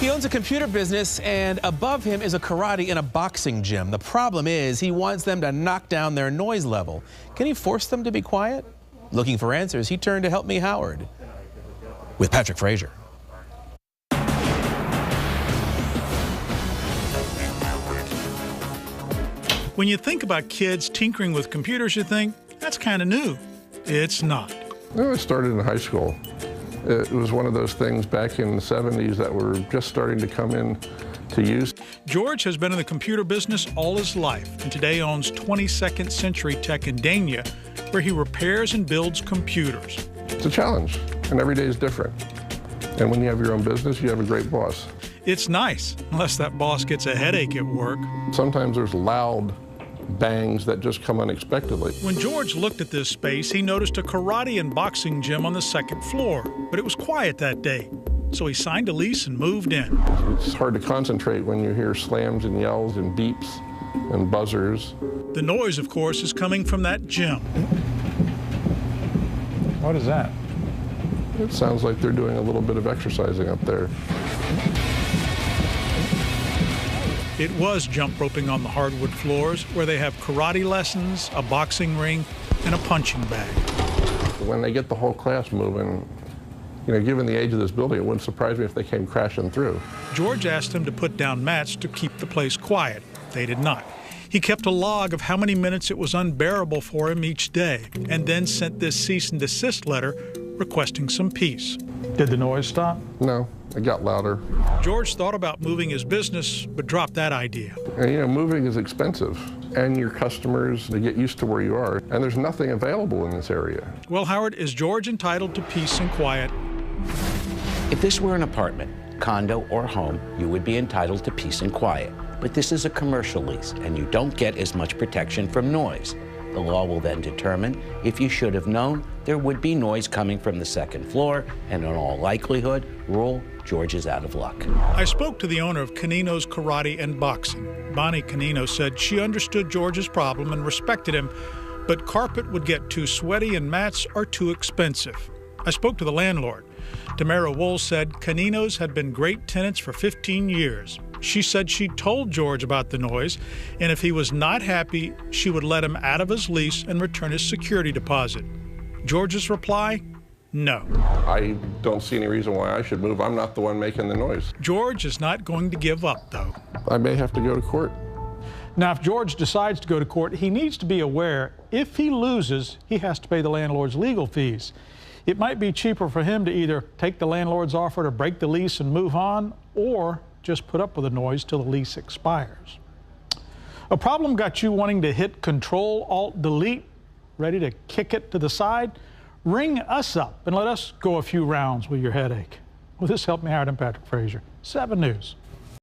He owns a computer business, and above him is a karate and a boxing gym. The problem is he wants them to knock down their noise level. Can he force them to be quiet? Looking for answers, he turned to Help Me Howard with Patrick Fraser. When you think about kids tinkering with computers, you think, that's kind of new. It's not. Well, I started in high school. It was one of those things back in the 70s that were just starting to come in to use. George has been in the computer business all his life and today owns 22nd Century Tech in Dania, where he repairs and builds computers. It's a challenge, and every day is different. And when you have your own business, you have a great boss. It's nice, unless that boss gets a headache at work. Sometimes there's loud bangs that just come unexpectedly. When George looked at this space, he noticed a karate and boxing gym on the second floor, but it was quiet that day. So he signed a lease and moved in. It's hard to concentrate when you hear slams and yells and beeps and buzzers. The noise, of course, is coming from that gym. What is that? It sounds like they're doing a little bit of exercising up there. It was jump roping on the hardwood floors, where they have karate lessons, a boxing ring, and a punching bag. When they get the whole class moving, you know, given the age of this building, it wouldn't surprise me if they came crashing through. George asked them to put down mats to keep the place quiet. They did not. He kept a log of how many minutes it was unbearable for him each day, and then sent this cease and desist letter requesting some peace. Did the noise stop? No, it got louder. George thought about moving his business, but dropped that idea. And, you know, moving is expensive, and your customers, they get used to where you are, and there's nothing available in this area. Well, Howard, is George entitled to peace and quiet? If this were an apartment, condo, or home, you would be entitled to peace and quiet. But this is a commercial lease, and you don't get as much protection from noise. The law will then determine if you should have known there would be noise coming from the second floor, and in all likelihood, rule George is out of luck. I spoke to the owner of CANINO'S Karate and Boxing. Bonnie Canino said she understood George's problem and respected him, but carpet would get too sweaty and mats are too expensive. I spoke to the landlord. Tamara Wool said CANINO'S had been great tenants for 15 years. She said she told George about the noise, and if he was not happy, she would let him out of his lease and return his security deposit. George's reply? No. I don't see any reason why I should move. I'm not the one making the noise. George is not going to give up, though. I may have to go to court. Now, if George decides to go to court, he needs to be aware if he loses, he has to pay the landlord's legal fees. It might be cheaper for him to either take the landlord's offer to break the lease and move on, or just put up with the noise till the lease expires. A problem got you wanting to hit Control-Alt-Delete, ready to kick it to the side? Ring us up and let us go a few rounds with your headache. Well, this helped me out. I'm Patrick Fraser, 7 News.